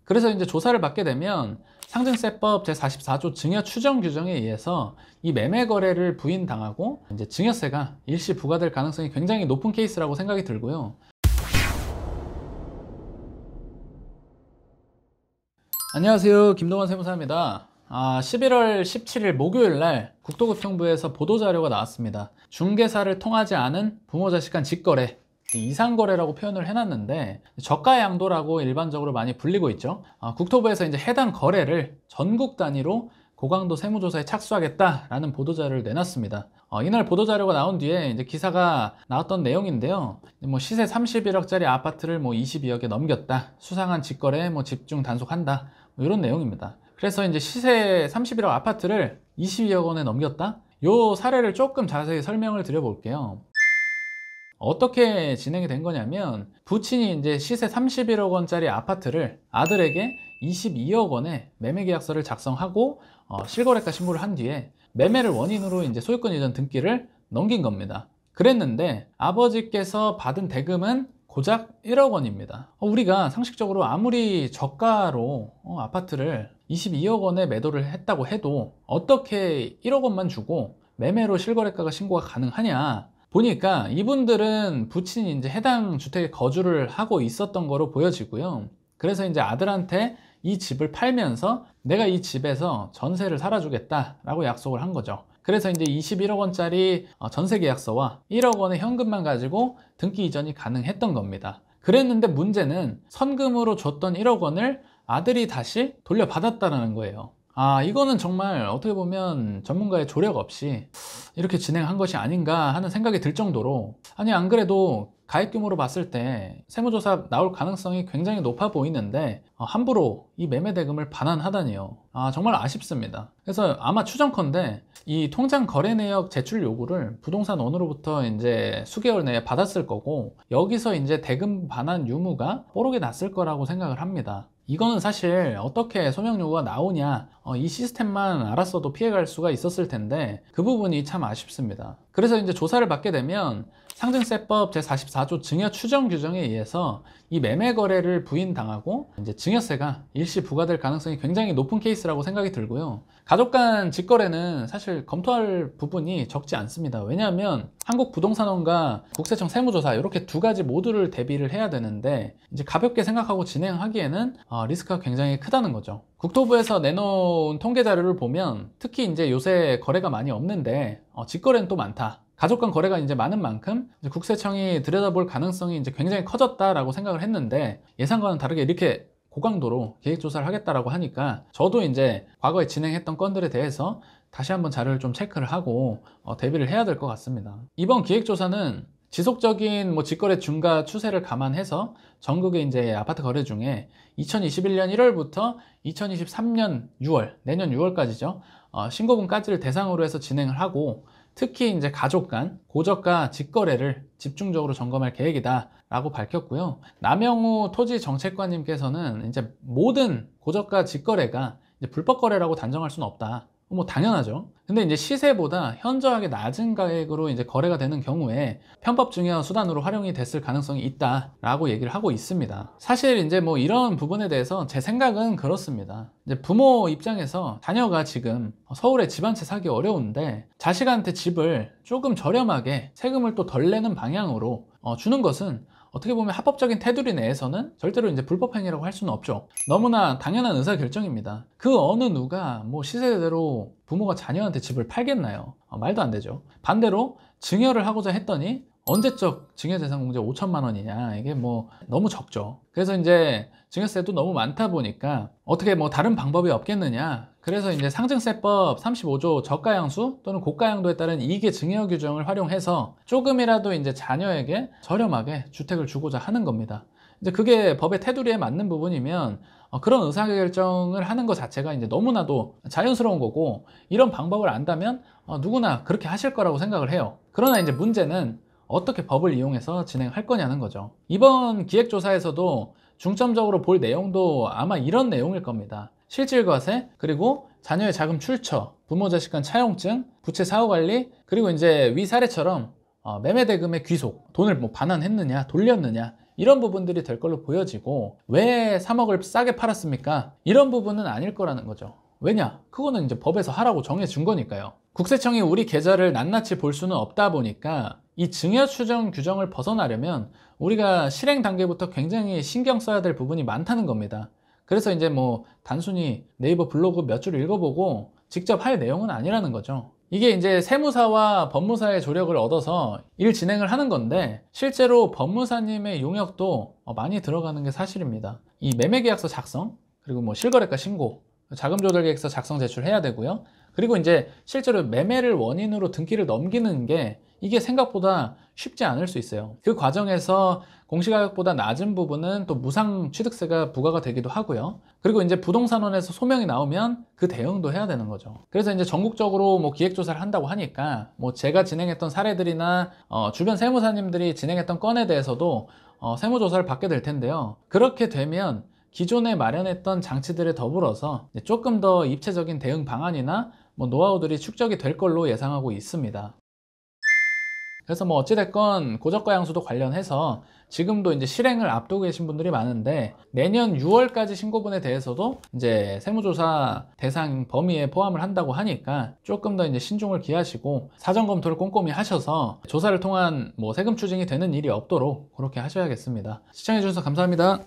그래서 이제 조사를 받게 되면 상증세법 제44조 증여 추정 규정에 의해서 이 매매 거래를 부인당하고 이제 증여세가 일시 부과될 가능성이 굉장히 높은 케이스라고 생각이 들고요. 안녕하세요, 김동원 세무사입니다. 11월 17일 목요일 날 국토교통부에서 보도자료가 나왔습니다. 중개사를 통하지 않은 부모 자식 간 직거래, 이상거래라고 표현을 해놨는데 저가 양도라고 일반적으로 많이 불리고 있죠. 국토부에서 이제 해당 거래를 전국 단위로 고강도 세무조사에 착수하겠다라는 보도자료를 내놨습니다. 이날 보도자료가 나온 뒤에 이제 기사가 나왔던 내용인데요. 뭐 시세 31억짜리 아파트를 뭐 22억에 넘겼다, 수상한 직거래 뭐 집중 단속한다, 뭐 이런 내용입니다. 그래서 이제 시세 31억 아파트를 22억 원에 넘겼다? 요 사례를 조금 자세히 설명을 드려볼게요. 어떻게 진행이 된 거냐면 부친이 이제 시세 31억 원짜리 아파트를 아들에게 22억 원에 매매계약서를 작성하고 실거래가 신고를 한 뒤에 매매를 원인으로 이제 소유권 이전 등기를 넘긴 겁니다. 그랬는데 아버지께서 받은 대금은 고작 1억 원입니다. 우리가 상식적으로 아무리 저가로 아파트를 22억 원에 매도를 했다고 해도 어떻게 1억 원만 주고 매매로 실거래가가 신고가 가능하냐? 보니까 이분들은 부친이 이제 해당 주택에 거주를 하고 있었던 거로 보여지고요. 그래서 이제 아들한테 이 집을 팔면서 내가 이 집에서 전세를 살아주겠다라고 약속을 한 거죠. 그래서 이제 21억 원짜리 전세 계약서와 1억 원의 현금만 가지고 등기 이전이 가능했던 겁니다. 그랬는데 문제는 선금으로 줬던 1억 원을 아들이 다시 돌려받았다는 거예요. 이거는 정말 어떻게 보면 전문가의 조력 없이 이렇게 진행한 것이 아닌가 하는 생각이 들 정도로, 아니 안 그래도 가입 규모로 봤을 때 세무조사 나올 가능성이 굉장히 높아 보이는데 함부로 이 매매 대금을 반환하다니요. 정말 아쉽습니다. 그래서 아마 추정컨대 이 통장 거래 내역 제출 요구를 부동산 원으로부터 이제 수개월 내에 받았을 거고, 여기서 이제 대금 반환 유무가 뽀록이 났을 거라고 생각을 합니다. 이거는 사실 어떻게 소명 요구가 나오냐, 이 시스템만 알았어도 피해갈 수가 있었을 텐데 그 부분이 참 아쉽습니다. 그래서 이제 조사를 받게 되면 상증세법 제44조 증여 추정 규정에 의해서 이 매매 거래를 부인당하고 이제 증여세가 일시 부과될 가능성이 굉장히 높은 케이스라고 생각이 들고요. 가족 간 직거래는 사실 검토할 부분이 적지 않습니다. 왜냐하면 한국부동산원과 국세청 세무조사 이렇게 두 가지 모두를 대비를 해야 되는데 이제 가볍게 생각하고 진행하기에는 리스크가 굉장히 크다는 거죠. 국토부에서 내놓은 통계 자료를 보면 특히 이제 요새 거래가 많이 없는데 직거래는 또 많다. 가족 간 거래가 이제 많은 만큼 이제 국세청이 들여다볼 가능성이 이제 굉장히 커졌다라고 생각을 했는데, 예상과는 다르게 이렇게 고강도로 계획조사를 하겠다라고 하니까 저도 이제 과거에 진행했던 건들에 대해서 다시 한번 자료를 좀 체크를 하고 대비를 해야 될 것 같습니다. 이번 기획조사는 지속적인 뭐 직거래 증가 추세를 감안해서 전국의 이제 아파트 거래 중에 2021년 1월부터 2023년 6월, 내년 6월까지죠. 신고분까지를 대상으로 해서 진행을 하고, 특히 이제 가족 간 고저가 직거래를 집중적으로 점검할 계획이다 라고 밝혔고요. 남영우 토지정책관님께서는 이제 모든 고저가 직거래가 이제 불법 거래라고 단정할 수는 없다. 뭐 당연하죠. 근데 이제 시세보다 현저하게 낮은 가격으로 이제 거래가 되는 경우에 편법 증여 수단으로 활용이 됐을 가능성이 있다라고 얘기를 하고 있습니다. 사실 이제 뭐 이런 부분에 대해서 제 생각은 그렇습니다. 이제 부모 입장에서 자녀가 지금 서울에 집 한 채 사기 어려운데 자식한테 집을 조금 저렴하게 세금을 또 덜 내는 방향으로 주는 것은 어떻게 보면 합법적인 테두리 내에서는 절대로 이제 불법 행위라고 할 수는 없죠. 너무나 당연한 의사결정입니다. 그 어느 누가 뭐 시세대로 부모가 자녀한테 집을 팔겠나요? 말도 안 되죠. 반대로 증여를 하고자 했더니 언제적 증여재산공제 5천만 원이냐, 이게 뭐 너무 적죠. 그래서 이제 증여세도 너무 많다 보니까 어떻게 뭐 다른 방법이 없겠느냐, 그래서 이제 상증세법 35조 저가양수 또는 고가양도에 따른 이익의 증여 규정을 활용해서 조금이라도 이제 자녀에게 저렴하게 주택을 주고자 하는 겁니다. 이제 그게 법의 테두리에 맞는 부분이면 그런 의사결정을 하는 것 자체가 이제 너무나도 자연스러운 거고, 이런 방법을 안다면 누구나 그렇게 하실 거라고 생각을 해요. 그러나 이제 문제는 어떻게 법을 이용해서 진행할 거냐는 거죠. 이번 기획조사에서도 중점적으로 볼 내용도 아마 이런 내용일 겁니다. 실질과세, 그리고 자녀의 자금 출처, 부모 자식 간 차용증, 부채 사후관리, 그리고 이제 위 사례처럼 매매 대금의 귀속, 돈을 뭐 반환했느냐 돌렸느냐, 이런 부분들이 될 걸로 보여지고, 왜 3억을 싸게 팔았습니까? 이런 부분은 아닐 거라는 거죠. 왜냐? 그거는 이제 법에서 하라고 정해준 거니까요. 국세청이 우리 계좌를 낱낱이 볼 수는 없다 보니까 이 증여 추정 규정을 벗어나려면 우리가 실행 단계부터 굉장히 신경 써야 될 부분이 많다는 겁니다. 그래서 이제 뭐 단순히 네이버 블로그 몇 줄 읽어보고 직접 할 내용은 아니라는 거죠. 이게 이제 세무사와 법무사의 조력을 얻어서 일 진행을 하는 건데, 실제로 법무사님의 용역도 많이 들어가는 게 사실입니다. 이 매매계약서 작성, 그리고 뭐 실거래가 신고, 자금조달계획서 작성 제출해야 되고요. 그리고 이제 실제로 매매를 원인으로 등기를 넘기는 게 이게 생각보다 쉽지 않을 수 있어요. 그 과정에서 공시가격보다 낮은 부분은 또 무상 취득세가 부과가 되기도 하고요. 그리고 이제 부동산원에서 소명이 나오면 그 대응도 해야 되는 거죠. 그래서 이제 전국적으로 뭐 기획조사를 한다고 하니까 뭐 제가 진행했던 사례들이나 주변 세무사님들이 진행했던 건에 대해서도 세무조사를 받게 될 텐데요. 그렇게 되면 기존에 마련했던 장치들에 더불어서 조금 더 입체적인 대응 방안이나 뭐 노하우들이 축적이 될 걸로 예상하고 있습니다. 그래서 뭐 어찌됐건 고저가 양수도 관련해서 지금도 이제 실행을 앞두고 계신 분들이 많은데, 내년 6월까지 신고분에 대해서도 이제 세무조사 대상 범위에 포함을 한다고 하니까 조금 더 이제 신중을 기하시고 사전 검토를 꼼꼼히 하셔서 조사를 통한 뭐 세금 추징이 되는 일이 없도록 그렇게 하셔야겠습니다. 시청해 주셔서 감사합니다.